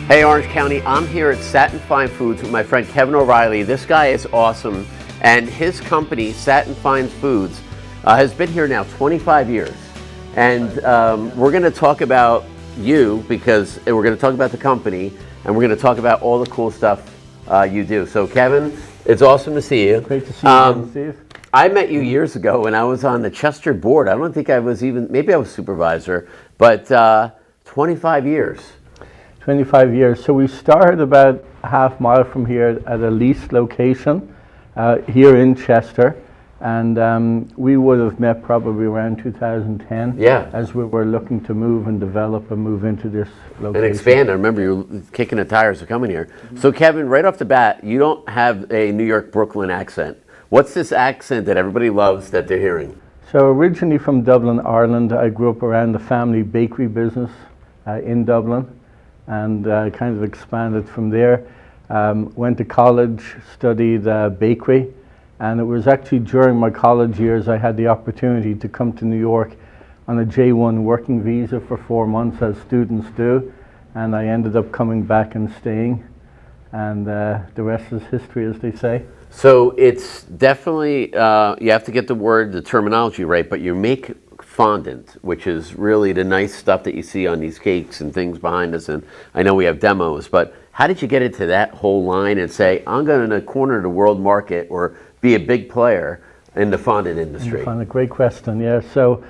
Hey Orange County, I'm here at Satin Fine Foods with my friend Kevin O'Reilly. This guy is awesome, and his company, Satin Fine Foods, has been here now 25 years. And we're going to talk about you, because we're going to talk about the company, and we're going to talk about all the cool stuff you do. So Kevin, it's awesome to see you. Great to see you, Steve. I met you years ago when I was on the Chester board. I don't think I was even, maybe I was supervisor, but 25 years. 25 years. So we started about a half mile from here at a leased location here in Chester. And we would have met probably around 2010 as we were looking to move and develop and move into this location. And expand. I remember you were kicking the tires of coming here. Mm-hmm. So Kevin, right off the bat, you don't have a New York, Brooklyn accent. What's this accent that everybody loves that they're hearing? So originally from Dublin, Ireland, I grew up around the family bakery business in Dublin, and kind of expanded from there. Went to college, studied bakery, and it was actually during my college years I had the opportunity to come to New York on a J1 working visa for 4 months, as students do, and I ended up coming back and staying, and the rest is history, as they say. So it's definitely, you have to get the terminology right, but you make fondant, which is really the nice stuff that you see on these cakes and things behind us, and I know we have demos, but how did you get into that whole line and say, I'm going to corner the world market or be a big player in the fondant industry? Fondant, great question, yeah. So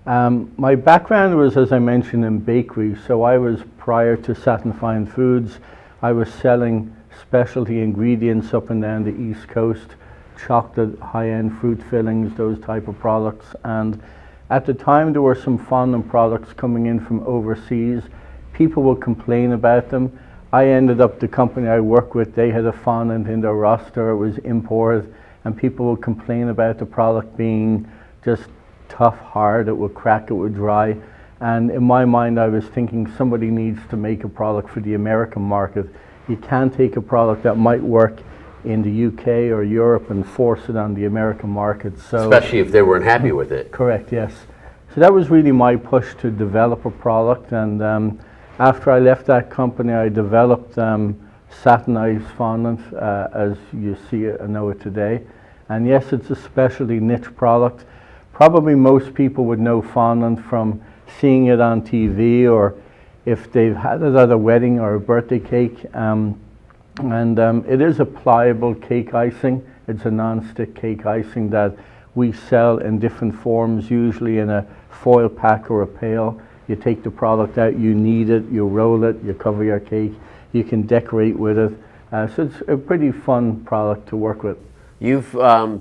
my background was, as I mentioned, in bakery. So I was, prior to Satin Fine Foods, I was selling specialty ingredients up and down the East Coast, chocolate, high-end fruit fillings, those type of products. And at the time, there were some fondant products coming in from overseas. People would complain about them. I ended up, the company I work with, they had a fondant in their roster, it was imported, and people would complain about the product being just tough, hard, it would crack, it would dry. And in my mind, I was thinking somebody needs to make a product for the American market. You can't take a product that might work in the UK or Europe and force it on the American market. So, especially if they weren't happy with it. Correct, yes. So that was really my push to develop a product, and after I left that company, I developed Satin Ice fondant, as you see it and know it today. And yes, it's a specialty niche product. Probably most people would know fondant from seeing it on TV, or if they've had it at a wedding or a birthday cake. It is a pliable cake icing. It's a non-stick cake icing that we sell in different forms, usually in a foil pack or a pail. You take the product out, you knead it, you roll it, you cover your cake, you can decorate with it. So it's a pretty fun product to work with. You've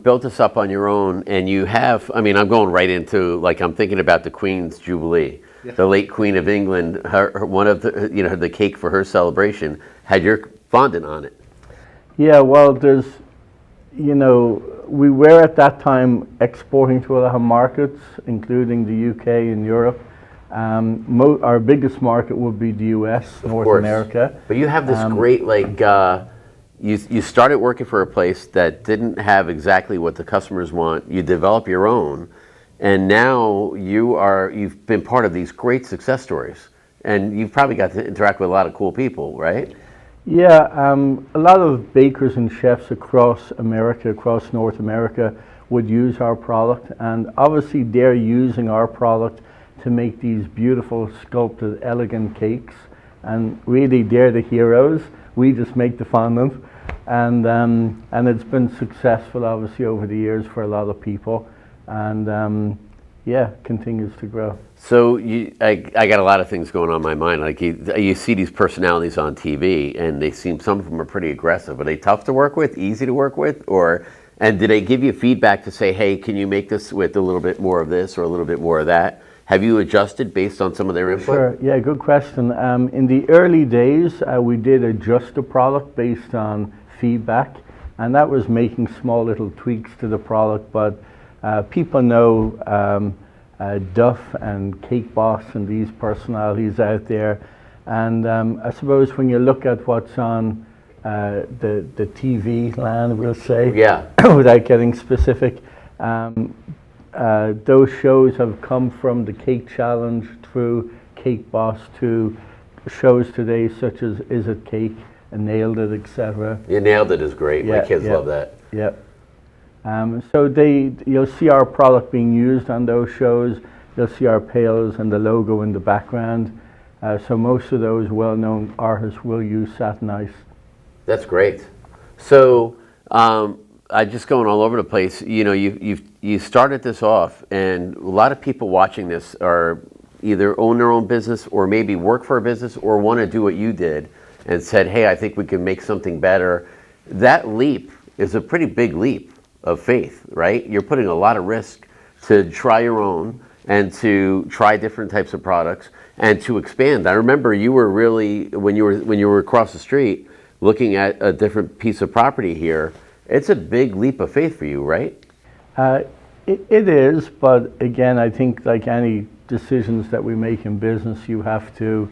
built this up on your own, and you have, I mean, I'm going right into, like, I'm thinking about the Queen's Jubilee. Yeah. The late Queen of England, her one of the, the cake for her celebration had your fondant on it. Yeah, well, there's, we were at that time exporting to a lot of markets, including the UK and Europe. Our biggest market would be the US, North America. But you have this great, like, you started working for a place that didn't have exactly what the customers want. You develop your own, and now you've been part of these great success stories, and you've probably got to interact with a lot of cool people, right? Yeah, a lot of bakers and chefs across America, across North America, would use our product, and obviously they're using our product to make these beautiful, sculpted, elegant cakes, and really they're the heroes. We just make the fondant, and it's been successful, obviously, over the years for a lot of people, and yeah, continues to grow. So I got a lot of things going on in my mind. Like you see these personalities on TV, and some of them are pretty aggressive. Are they tough to work with, easy to work with, and do they give you feedback to say, hey, can you make this with a little bit more of this or a little bit more of that? Have you adjusted based on some of their input? Sure, yeah, good question. In the early days, we did adjust the product based on feedback, and that was making small little tweaks to the product, but people know Duff and Cake Boss and these personalities out there, and I suppose when you look at what's on the TV land, we'll say, without getting specific, those shows have come from the Cake Challenge through Cake Boss to shows today, such as Is It Cake and Nailed It, etc. You nailed it is great. My Yeah, kids yeah. love that. Yeah. So you'll see our product being used on those shows. You'll see our pails and the logo in the background. So most of those well-known artists will use Satin Ice. That's great. So I just going all over the place. You know, you started this off, and a lot of people watching this are either own their own business or maybe work for a business or want to do what you did and said, hey, I think we can make something better. That leap is a pretty big leap of faith, right? You're putting a lot of risk to try your own and to try different types of products and to expand. I remember you were really, when you were across the street looking at a different piece of property here, it's a big leap of faith for you, right? It is, but again, I think like any decisions that we make in business, you have to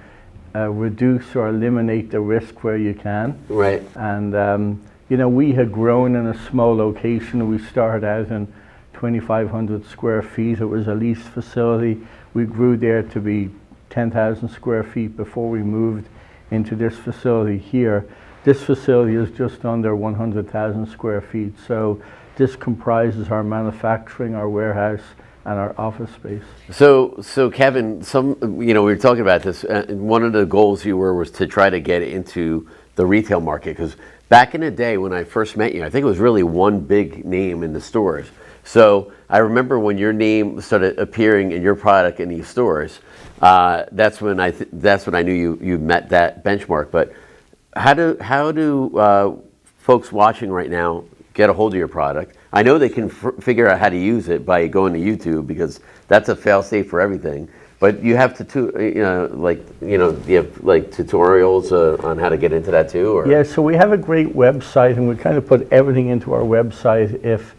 reduce or eliminate the risk where you can. Right. And you know, we had grown in a small location. We started out in 2,500 square feet. It was a leased facility. We grew there to be 10,000 square feet before we moved into this facility here. This facility is just under 100,000 square feet. So this comprises our manufacturing, our warehouse, and our office space. So Kevin, we were talking about this. One of the goals you was to try to get into the retail market, because back in the day when I first met you, I think it was really one big name in the stores. So I remember when your name started appearing in your product in these stores. That's when I knew you met that benchmark. But how do folks watching right now get a hold of your product? I know they can figure out how to use it by going to YouTube, because that's a fail-safe for everything. But you have do you have like tutorials on how to get into that too? Or? Yeah, so we have a great website, and we kind of put everything into our website. If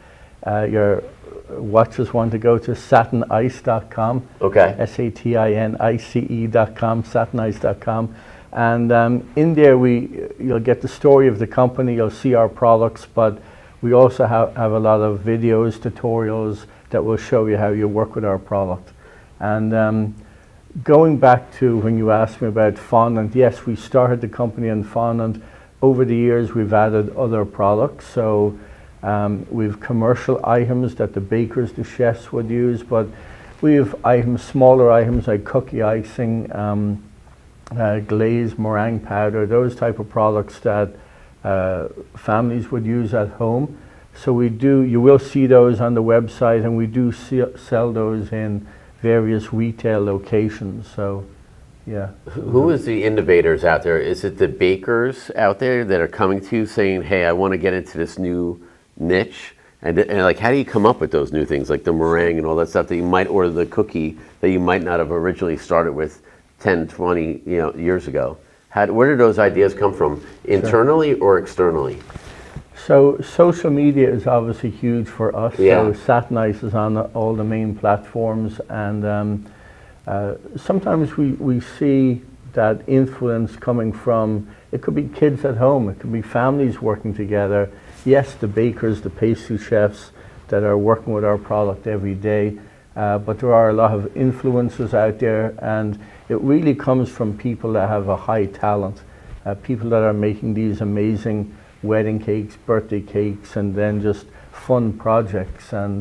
your watchers want to go to satinice.com, okay, SATINICE.com, satinice.com, and in there you'll get the story of the company. You'll see our products, but we also have a lot of videos, tutorials that will show you how you work with our product. And going back to when you asked me about fondant, yes, we started the company in fondant. Over the years, we've added other products. So we've commercial items that the bakers, the chefs would use, but we have items, smaller items like cookie icing, glaze, meringue powder, those type of products that families would use at home. So you will see those on the website, and we do sell those in various retail locations. So yeah. Who is the innovators out there? Is it the bakers out there that are coming to you saying, hey, I want to get into this new niche? And like, how do you come up with those new things, like the meringue and all that stuff that you might, or the cookie that you might not have originally started with 10, 20 years ago? Where did those ideas come from, internally or externally? So social media is obviously huge for us. Yeah. So Satin Ice is on all the main platforms, and sometimes we see that influence coming from, it could be kids at home, it could be families working together. Yes, the bakers, the pastry chefs that are working with our product every day, but there are a lot of influencers out there, and it really comes from people that have a high talent, people that are making these amazing wedding cakes, birthday cakes, and then just fun projects. And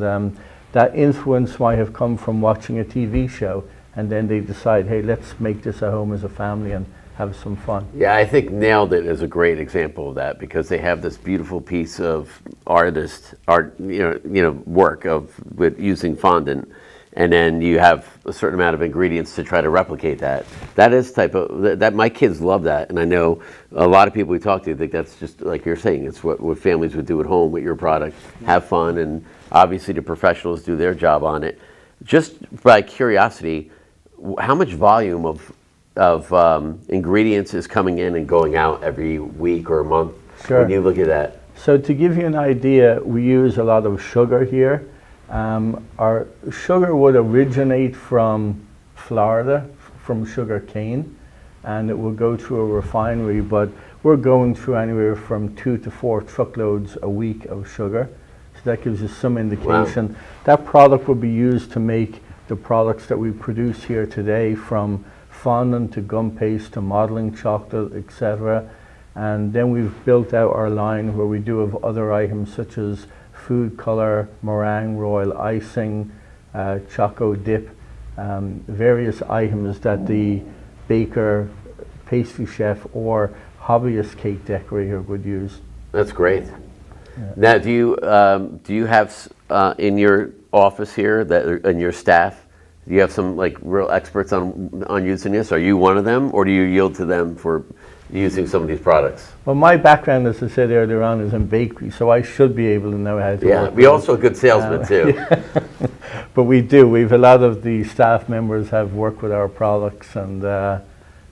that influence might have come from watching a TV show, and then they decide, hey, let's make this at home as a family and have some fun. Yeah, I think Nailed It is a great example of that, because they have this beautiful piece of art, work with using fondant, and then you have a certain amount of ingredients to try to replicate that. That is that my kids love that, and I know a lot of people we talk to think that's just like you're saying. It's what families would do at home with your product, have fun, and obviously the professionals do their job on it. Just by curiosity, how much volume of ingredients is coming in and going out every week or month? Sure. When you look at that. So to give you an idea, we use a lot of sugar here. Our sugar would originate from Florida, from sugar cane, and it will go through a refinery, but we're going through anywhere from 2 to 4 truckloads a week of sugar. So that gives you some indication. Wow. That product will be used to make the products that we produce here today, from fondant to gum paste to modeling chocolate, etc. And then we've built out our line where we do have other items such as food color, meringue, royal icing, choco dip, various items that the baker, pastry chef, or hobbyist cake decorator would use. That's great. Yeah. Now, do you have in your office here that and your staff? Do you have some like real experts on using this? Are you one of them, or do you yield to them for using some of these products? Well, my background, as I said earlier on, is in bakery, so I should be able to know how to. Yeah, we're also a good salesman too. Yeah. But we do. We've a lot of the staff members have worked with our products, and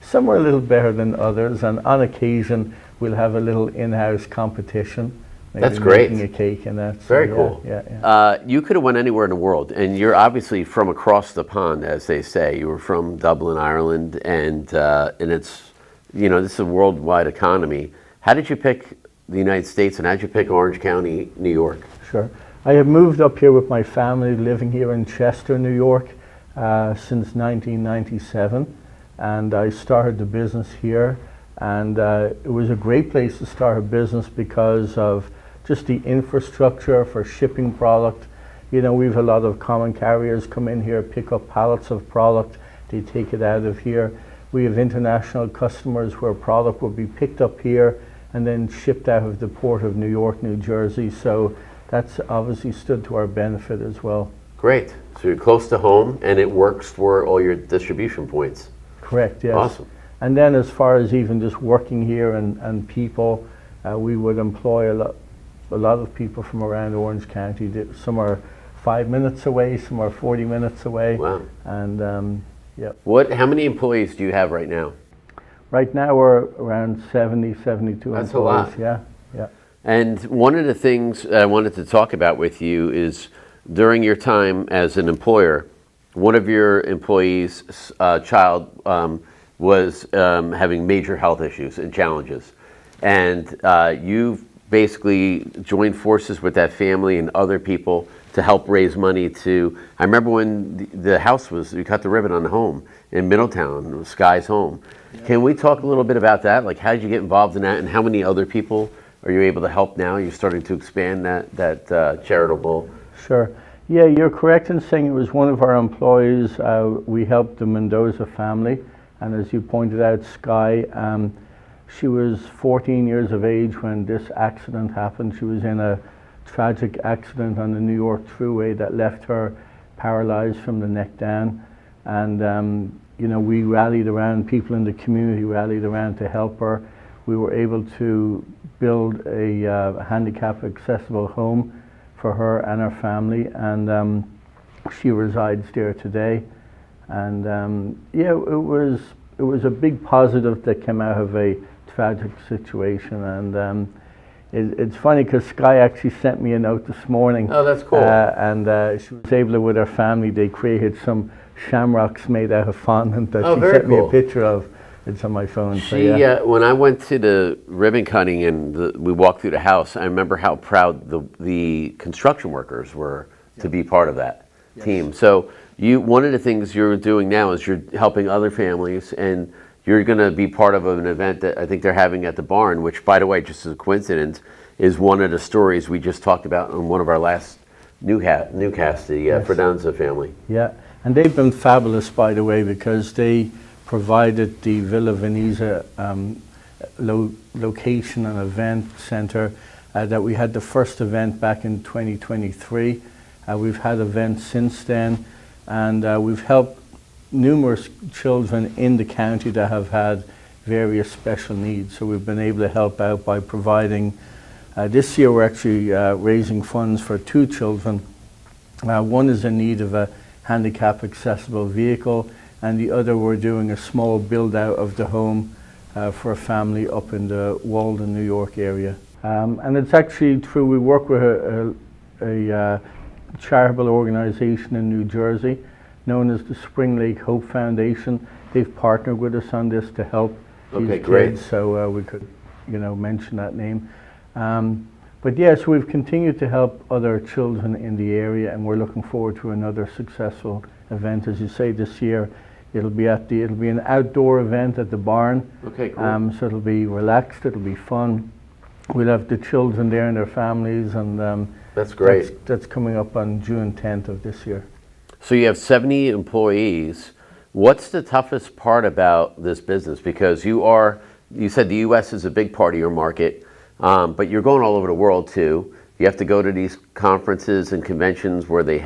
some are a little better than others. And on occasion, we'll have a little in-house competition. That's great. Making a cake, and that's very cool. Yeah. You could have went anywhere in the world, and you're obviously from across the pond, as they say. You were from Dublin, Ireland, and it's, you know, this is a worldwide economy. How did you pick the United States, and how did you pick Orange County, New York? Sure. I have moved up here with my family, living here in Chester, New York, since 1997, and I started the business here. And it was a great place to start a business because of just the infrastructure for shipping product. You know, we have a lot of common carriers come in here, pick up pallets of product, they take it out of here. We have international customers where product will be picked up here and then shipped out of the port of New York, New Jersey. So that's obviously stood to our benefit as well. Great. So you're close to home, and it works for all your distribution points. Correct, yes. Awesome. And then as far as even just working here and people, we would employ a lot of people from around Orange County. Some are 5 minutes away, some are 40 minutes away. Wow. And yeah. How many employees do you have right now? Right now we're around 70, 72 That's employees. A lot. Yeah. And one of the things I wanted to talk about with you is during your time as an employer, one of your employees' child was having major health issues and challenges. And you've basically joined forces with that family and other people to help raise money to, I remember when the house was, we cut the ribbon on the home in Middletown, it was Sky's home. Yeah. Can we talk a little bit about that? Like, how did you get involved in that, and how many other people are you able to help now? You're starting to expand that charitable. Sure. Yeah, you're correct in saying it was one of our employees. We helped the Mendoza family. And as you pointed out, Sky, she was 14 years of age when this accident happened. She was in a tragic accident on the New York Thruway that left her paralyzed from the neck down. And you know, we rallied around, people in the community rallied around to help her. We were able to build a handicap accessible home for her and her family, and she resides there today. And yeah, it was a big positive that came out of a tragic situation. And it's funny because Sky actually sent me a note this morning. Oh, that's cool. And she was able to, with her family, they created some shamrocks made out of fondant that she sent me a picture of. It's on my phone. When I went to the ribbon cutting and we walked through the house, I remember how proud the construction workers were to be part of that team. So one of the things you're doing now is you're helping other families, and you're going to be part of an event that I think they're having at the barn, which, by the way, just as a coincidence, is one of the stories we just talked about on one of our last NeuCast, the Fredanza family. Yeah, and they've been fabulous, by the way, because they provided the Villa Venezia location and event center that we had the first event back in 2023. We've had events since then, and we've helped numerous children in the county that have had various special needs. So we've been able to help out by providing, this year we're actually raising funds for 2 children. One is in need of a handicap accessible vehicle, and the other we're doing a small build out of the home for a family up in the Walden, New York area. And it's actually true, we work with a charitable organization in New Jersey known as the Spring Lake Hope Foundation. They've partnered with us on this to help these kids, so we could, you know, mention that name. But yes, we've continued to help other children in the area, and we're looking forward to another successful event. As you say, this year It'll be an outdoor event at the barn. Okay, cool. So it'll be relaxed. It'll be fun. We'll have the children there and their families, and That's great. That's coming up on June 10th of this year. So you have 70 employees. What's the toughest part about this business? Because you said the U.S. is a big part of your market, but you're going all over the world too. You have to go to these conferences and conventions where they're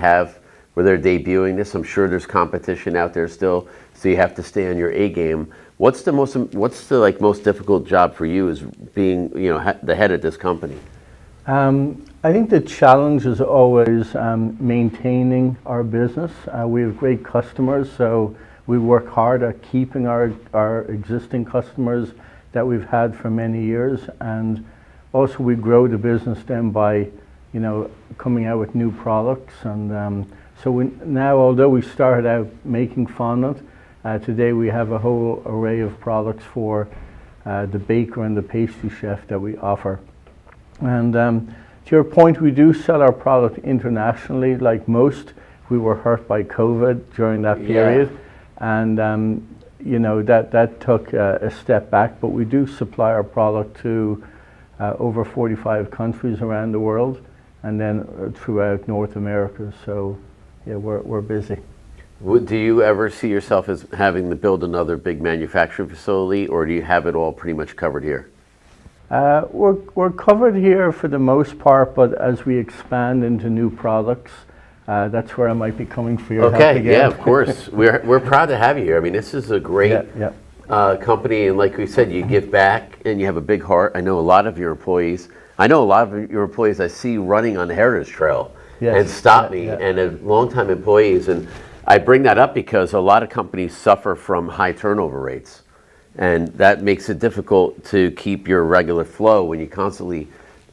debuting this. I'm sure there's competition out there still, so you have to stay on your A game. What's the most difficult job for you as being the head of this company? I think the challenge is always maintaining our business. We have great customers, so we work hard at keeping our existing customers that we've had for many years, and also we grow the business then by coming out with new products. And so now, although we started out making fondant, today we have a whole array of products for the baker and the pastry chef that we offer. And to your point, we do sell our product internationally. Like most, we were hurt by COVID during that period, and that took a step back. But we do supply our product to over 45 countries around the world, and then throughout North America. So yeah, we're busy. Do you ever see yourself as having to build another big manufacturing facility, or do you have it all pretty much covered here? We're covered here for the most part, but as we expand into new products, that's where I might be coming for your help again. Okay, yeah, of course. We're proud to have you here. I mean, this is a great company, and like we said, you give back and you have a big heart. I know a lot of your employees. I see running on the Heritage Trail and stop me, and a longtime employees. And I bring that up because a lot of companies suffer from high turnover rates. And that makes it difficult to keep your regular flow when you're constantly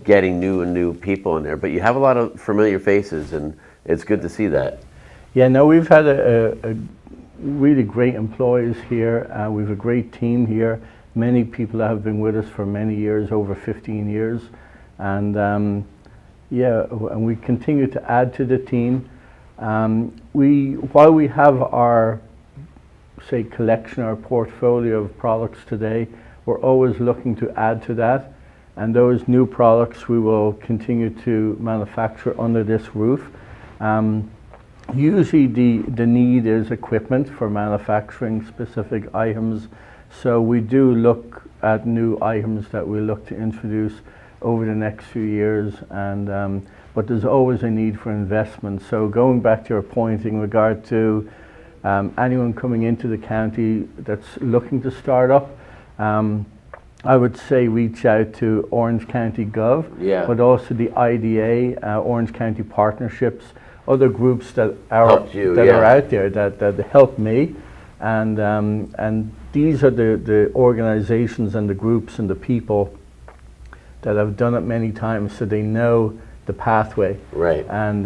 getting new people in there. But you have a lot of familiar faces, and it's good to see that. Yeah, no, we've had a really great employees here. We have a great team here. Many people that have been with us for many years, over 15 years. And and we continue to add to the team. While we have our collection, our portfolio of products today, we're always looking to add to that, and those new products we will continue to manufacture under this roof. Usually the need is equipment for manufacturing specific items, so we do look at new items that we look to introduce over the next few years, and but there's always a need for investment. So going back to your point in regard to anyone coming into the county that's looking to start up, I would say reach out to Orange County Gov, but also the IDA, Orange County Partnerships, other groups that are out there that help me, and these are the organizations and the groups and the people that have done it many times, so they know the pathway. Right. And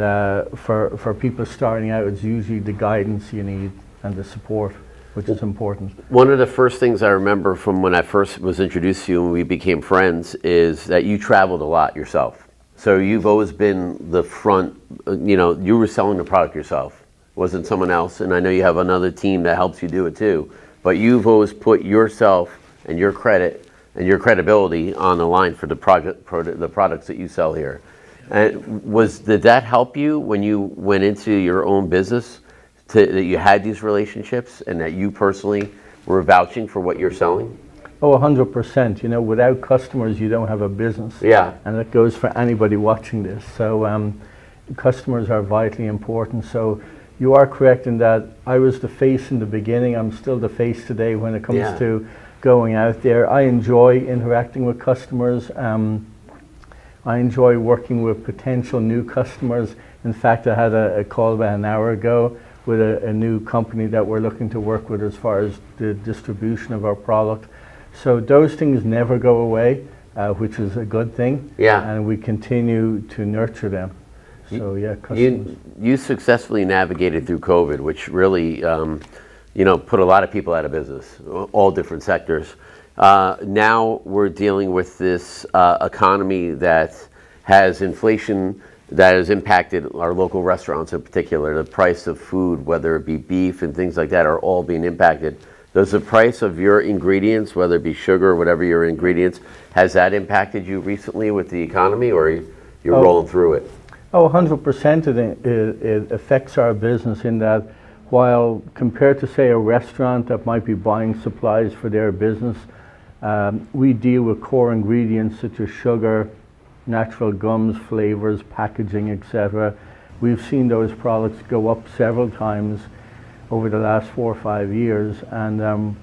for people starting out, it's usually the guidance you need and the support, which is important. One of the first things I remember from when I first was introduced to you and we became friends is that you traveled a lot yourself. So you've always been the front, you were selling the product yourself. It wasn't someone else, and I know you have another team that helps you do it too, but you've always put yourself and your credit and your credibility on the line for the products that you sell here. And did that help you when you went into your own business, that you had these relationships and that you personally were vouching for what you're selling? Oh, 100%. Without customers, you don't have a business. Yeah. And that goes for anybody watching this. So customers are vitally important. So you are correct in that I was the face in the beginning. I'm still the face today when it comes to going out there. I enjoy interacting with customers. I enjoy working with potential new customers. In fact, I had a call about an hour ago with a new company that we're looking to work with as far as the distribution of our product. So those things never go away, which is a good thing. Yeah. And we continue to nurture them. So customers. You successfully navigated through COVID, which really put a lot of people out of business, all different sectors. Now we're dealing with this economy that has inflation that has impacted our local restaurants in particular. The price of food, whether it be beef and things like that, are all being impacted. Does the price of your ingredients, whether it be sugar or whatever your ingredients, has that impacted you recently with the economy, or you're rolling through it? Oh, 100% it affects our business in that while compared to, say, a restaurant that might be buying supplies for their business, we deal with core ingredients such as sugar, natural gums, flavors, packaging, etc. We've seen those products go up several times over the last 4 or 5 years, and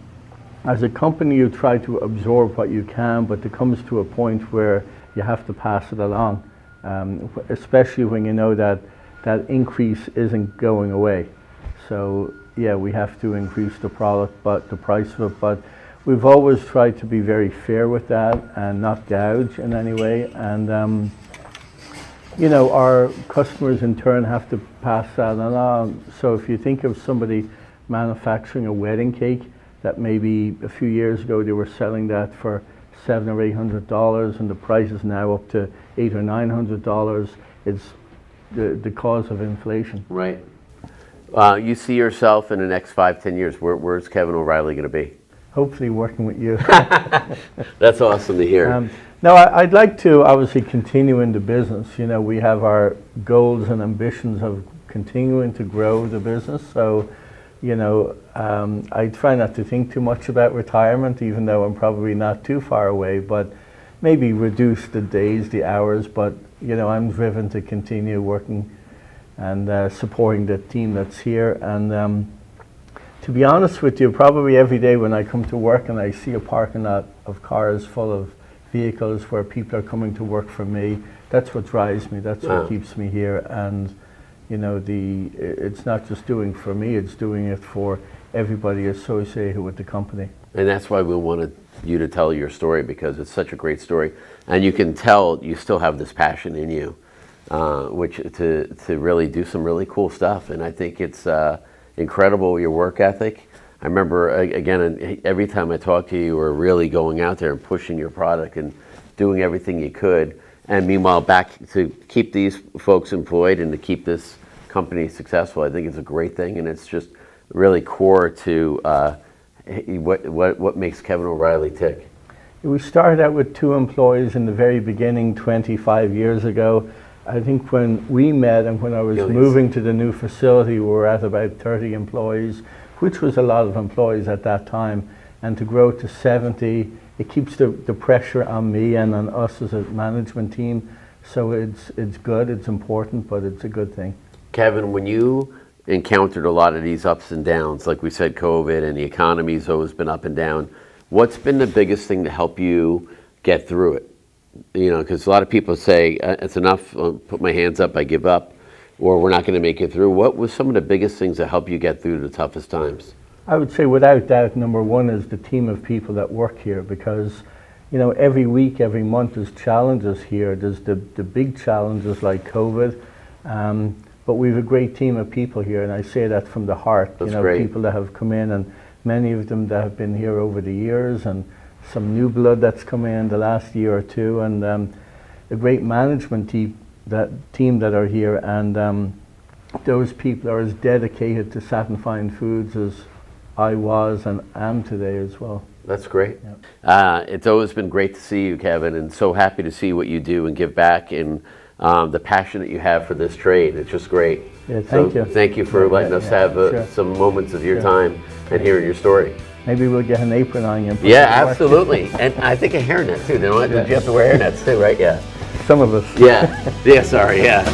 as a company you try to absorb what you can, but it comes to a point where you have to pass it along, especially when you know that that increase isn't going away. So yeah, we have to increase the product, but the price of it, but we've always tried to be very fair with that and not gouge in any way. And you know, our customers in turn have to pass that along. So if you think of somebody manufacturing a wedding cake that maybe a few years ago they were selling that for $700 or $800, and the price is now up to $800 or $900, it's the cause of inflation. Right. You see yourself in the next 5-10 years, where's Kevin O'Reilly going to be? Hopefully working with you. That's awesome to hear. No, I'd like to obviously continue in the business. You know, we have our goals and ambitions of continuing to grow the business. So, you know, I try not to think too much about retirement, even though I'm probably not too far away, but maybe reduce the days, the hours. But, you know, I'm driven to continue working and supporting the team that's here. And to be honest with you, probably every day when I come to work and I see a parking lot of cars full of vehicles where people are coming to work for me, that's what drives me, that's what keeps me here. And you know, it's not just doing for me, it's doing it for everybody associated with the company. And that's why we wanted you to tell your story, because it's such a great story, and you can tell you still have this passion in you, which to really do some really cool stuff. And I think it's incredible, your work ethic. I remember, again, every time I talked to you, you were really going out there and pushing your product and doing everything you could. And meanwhile, back to keep these folks employed and to keep this company successful, I think it's a great thing. And it's just really core to what makes Kevin O'Reilly tick. We started out with 2 employees in the very beginning 25 years ago. I think when we met and when I was moving to the new facility, we were at about 30 employees, which was a lot of employees at that time. And to grow to 70, it keeps the pressure on me and on us as a management team. So it's good, it's important, but it's a good thing. Kevin, when you encountered a lot of these ups and downs, like we said, COVID and the economy's always been up and down, what's been the biggest thing to help you get through it? You know, because a lot of people say, it's enough, I'll put my hands up, I give up, or we're not going to make it through. What was some of the biggest things that help you get through the toughest times? I would say without doubt, number one is the team of people that work here, because, you know, every week, every month there's challenges here. There's the big challenges like COVID, but we have a great team of people here, and I say that from the heart. That's you know, great. People that have come in, and many of them that have been here over the years, and some new blood that's come in the last year or two, and a great management team that are here, and those people are as dedicated to Satin Fine Foods as I was and am today as well. That's great. Yep. It's always been great to see you, Kevin, and so happy to see what you do and give back, and the passion that you have for this trade. It's just great. Yeah, thank you. Thank you for letting us have sure. some moments of your time and hearing your story. Maybe we'll get an apron on you. And yeah, absolutely. And I think a hairnet too. Did you have to wear hairnets too, right? Yeah. Some of us. Yeah. Yeah, sorry, yeah.